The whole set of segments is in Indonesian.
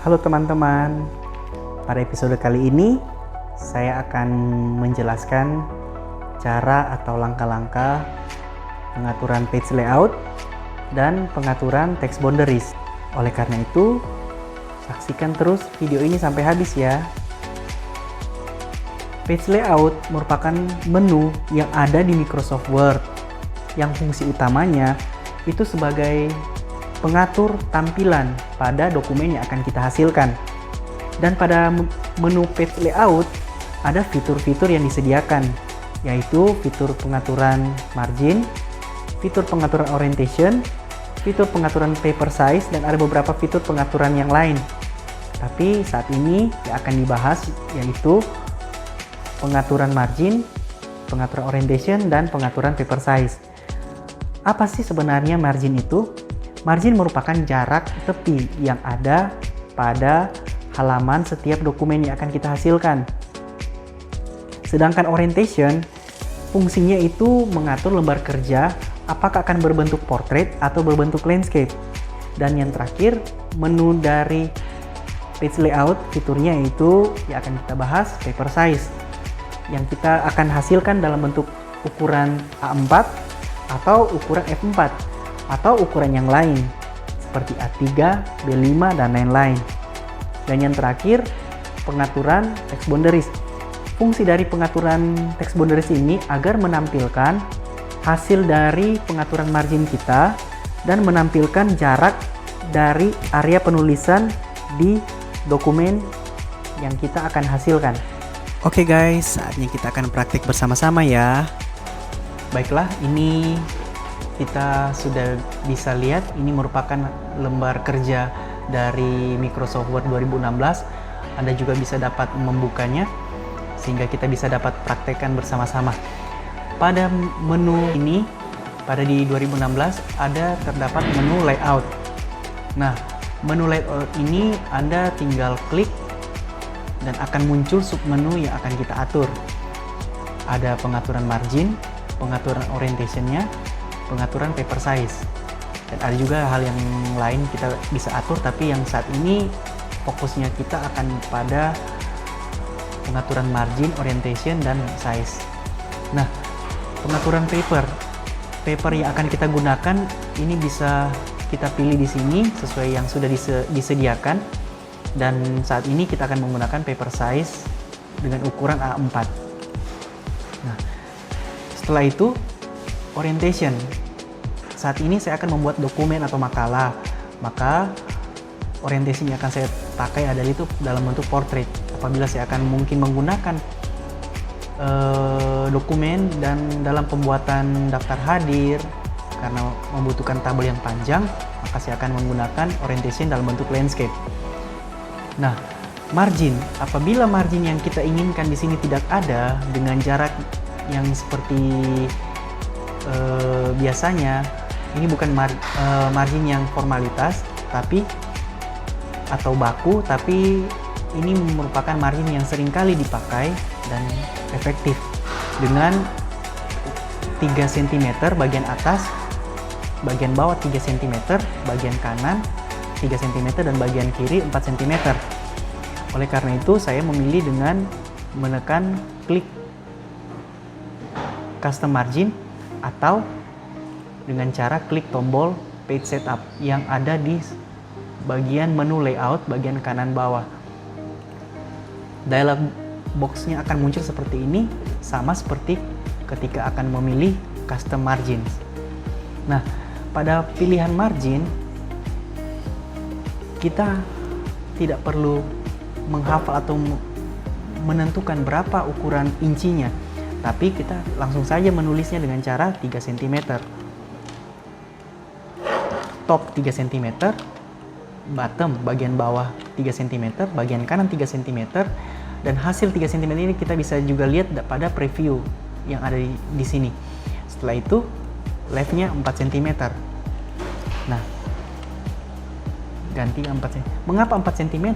Halo teman-teman, pada episode kali ini saya akan menjelaskan cara atau langkah-langkah pengaturan page layout dan pengaturan text boundaries. Oleh karena itu, saksikan terus video ini sampai habis ya. Page layout merupakan menu yang ada di Microsoft Word yang fungsi utamanya itu sebagai pengatur tampilan pada dokumen yang akan kita hasilkan. Dan pada menu page layout ada fitur-fitur yang disediakan, yaitu fitur pengaturan margin, fitur pengaturan orientation, fitur pengaturan paper size, dan ada beberapa fitur pengaturan yang lain. Tapi saat ini yang akan dibahas yaitu pengaturan margin, pengaturan orientation, dan pengaturan paper size. Apa sih sebenarnya margin itu? Margin merupakan jarak tepi yang ada pada halaman setiap dokumen yang akan kita hasilkan. Sedangkan orientation, fungsinya itu mengatur lembar kerja apakah akan berbentuk portrait atau berbentuk landscape. Dan yang terakhir, menu dari page layout, fiturnya itu yang akan kita bahas, paper size, yang kita akan hasilkan dalam bentuk ukuran A4 atau ukuran F4 atau ukuran yang lain seperti A3, B5, dan lain-lain. Dan yang terakhir, pengaturan text boundaries. Fungsi dari pengaturan text boundaries ini agar menampilkan hasil dari pengaturan margin kita dan menampilkan jarak dari area penulisan di dokumen yang kita akan hasilkan. Oke guys, saatnya kita akan praktik bersama-sama ya. Baiklah, ini kita sudah bisa lihat ini merupakan lembar kerja dari Microsoft Word 2016. Anda juga bisa dapat membukanya sehingga kita bisa dapat praktekkan bersama-sama. Pada menu ini, pada di 2016 ada terdapat menu layout. Nah, menu layout ini Anda tinggal klik dan akan muncul submenu yang akan kita atur. Ada pengaturan margin, pengaturan orientation-nya, pengaturan paper size, dan ada juga hal yang lain kita bisa atur, tapi yang saat ini fokusnya kita akan pada pengaturan margin, orientation, dan size. Nah, pengaturan paper yang akan kita gunakan ini bisa kita pilih di sini sesuai yang sudah disediakan, dan saat ini kita akan menggunakan paper size dengan ukuran A4. Nah, setelah itu orientation. Saat ini saya akan membuat dokumen atau makalah, maka orientation yang akan saya pakai adalah itu dalam bentuk portrait. Apabila saya akan mungkin menggunakan dokumen dan dalam pembuatan daftar hadir karena membutuhkan tabel yang panjang, maka saya akan menggunakan orientation dalam bentuk landscape. Nah, margin, apabila margin yang kita inginkan di sini tidak ada dengan jarak yang seperti biasanya, ini bukan margin yang formalitas atau baku, tapi ini merupakan margin yang sering kali dipakai dan efektif dengan 3 cm bagian atas, bagian bawah 3 cm, bagian kanan 3 cm, dan bagian kiri 4 cm. Oleh karena itu saya memilih dengan menekan klik custom margin atau dengan cara klik tombol page setup yang ada di bagian menu layout bagian kanan bawah. Dialog box-nya akan muncul seperti ini, sama seperti ketika akan memilih custom margins. Nah, pada pilihan margin kita tidak perlu menghafal atau menentukan berapa ukuran incinya, tapi kita langsung saja menulisnya dengan cara 3 cm. Top 3 cm, bottom bagian bawah 3 cm, bagian kanan 3 cm, dan hasil 3 cm ini kita bisa juga lihat pada preview yang ada di sini. Setelah itu leftnya 4 cm. Nah, ganti 4 cm. Mengapa 4 cm?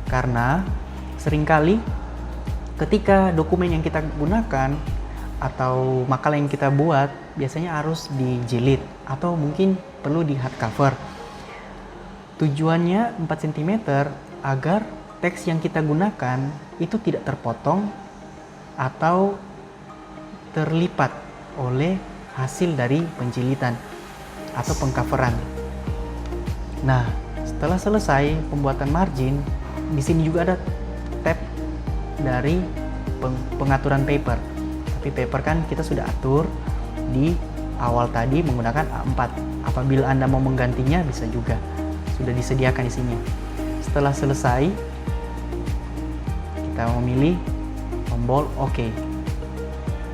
Karena seringkali ketika dokumen yang kita gunakan atau makalah yang kita buat biasanya harus dijilid atau mungkin perlu di hardcover. Tujuannya 4 cm agar teks yang kita gunakan itu tidak terpotong atau terlipat oleh hasil dari penjilitan atau pengcoveran. Nah, setelah selesai pembuatan margin, di sini juga ada tab dari pengaturan paper. Tapi paper kan kita sudah atur di awal tadi menggunakan A4. Apabila Anda mau menggantinya bisa juga. Sudah disediakan di sini. Setelah selesai, kita memilih tombol OK.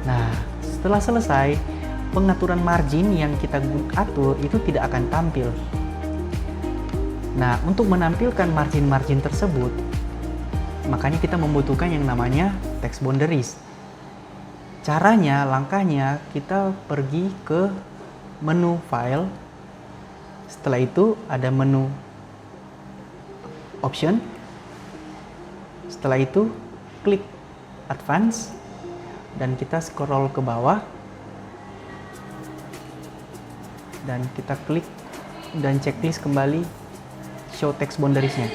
Nah, setelah selesai, pengaturan margin yang kita atur itu tidak akan tampil. Nah, untuk menampilkan margin-margin tersebut, makanya kita membutuhkan yang namanya text boundaries. Caranya, langkahnya, kita pergi ke menu file. Setelah itu ada menu option. Setelah itu klik advance dan kita scroll ke bawah dan kita klik dan checklist kembali show text boundariesnya.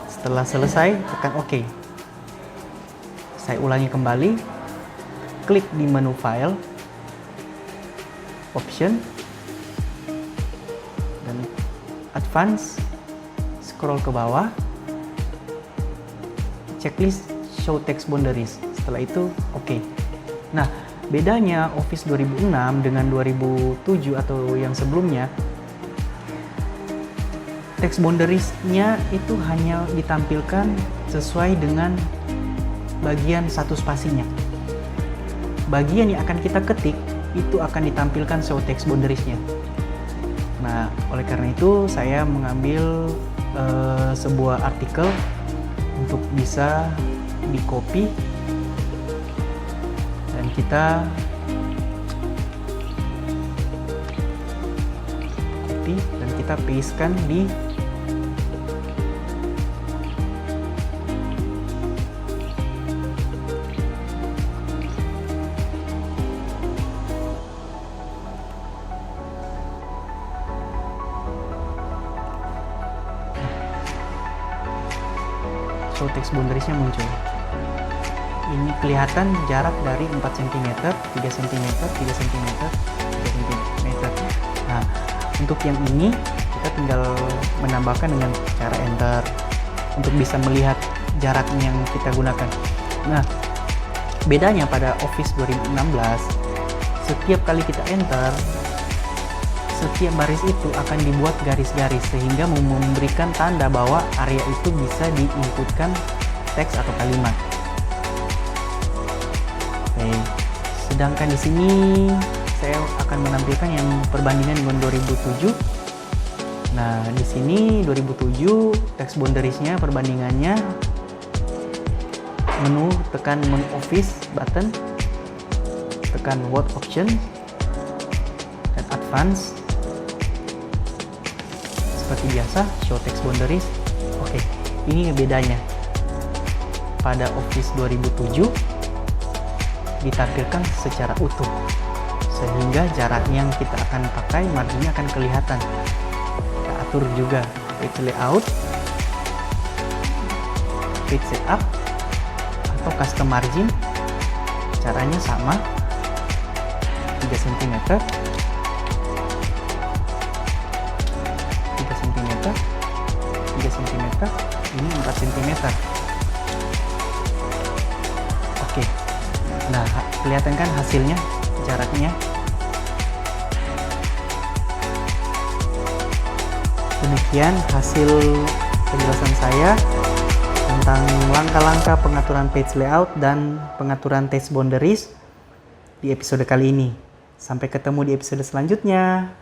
Setelah selesai, tekan OK. Saya ulangi kembali, klik di menu file, option, dan advance, scroll ke bawah, checklist show text boundaries. Setelah itu OK. Nah, bedanya Office 2006 dengan 2007 atau yang sebelumnya, text boundaries-nya itu hanya ditampilkan sesuai dengan bagian satu spasinya. Bagian yang akan kita ketik itu akan ditampilkan show text boundaries-nya. Nah, oleh karena itu saya mengambil sebuah artikel untuk bisa di-copy dan kita copy dan kita pastekan di show text boundariesnya muncul. Ini kelihatan jarak dari 4 cm, 3 cm, 3 cm, 3 cm. Nah, untuk yang ini kita tinggal menambahkan dengan cara enter untuk bisa melihat jarak yang kita gunakan. Nah, bedanya pada Office 2016, setiap kali kita enter, setiap baris itu akan dibuat garis-garis sehingga memberikan tanda bahwa area itu bisa diinputkan teks atau kalimat. Oke. Sedangkan di sini saya akan menampilkan yang perbandingan dengan 2007. Nah, di sini 2007 text boundariesnya perbandingannya menu, tekan menu Office button, tekan Word option dan advance. Seperti biasa, show text boundaries. Oke, ini bedanya. Pada Office 2007 ditampilkan secara utuh, sehingga jarak yang kita akan pakai marginnya akan kelihatan. Kita atur juga page layout, page setup, atau custom margin. Caranya sama, 3 cm, 3 cm, ini 4 cm. Oke. Nah, kelihatan kan hasilnya, jaraknya. Demikian hasil penjelasan saya tentang langkah-langkah pengaturan page layout dan pengaturan text boundaries di episode kali ini. Sampai ketemu di episode selanjutnya.